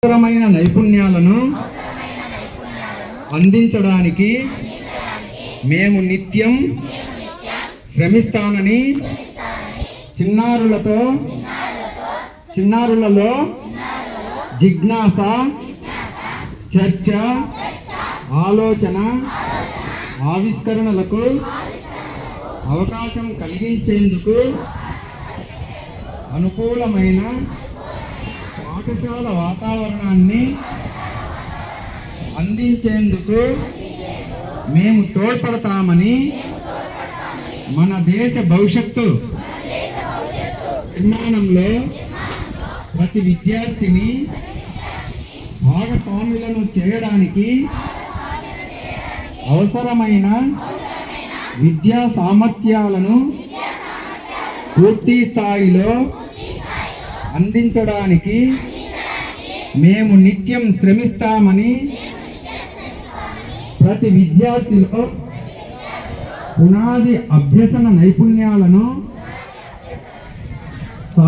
అవసరమైన నైపుణ్యాలను అందించడానికి మేము నిత్యం శ్రమిస్తానని చిన్నారులలో జిజ్ఞాస, చర్చ, ఆలోచన, ఆవిష్కరణలకు అవకాశం కలిగించేందుకు అనుకూలమైన పాఠశాల వాతావరణాన్ని అందించేందుకు మేము తోడ్పడతామని మన దేశ భవిష్యత్తు నిర్మాణంలో ప్రతి విద్యార్థిని భాగస్వాములను చేయడానికి అవసరమైన విద్యా సామర్థ్యాలను పూర్తి స్థాయిలో అందించడానికి మేము నిత్యం శ్రమిస్తామని ప్రతి విద్యార్థిలో పునాది అభ్యసన నైపుణ్యాలను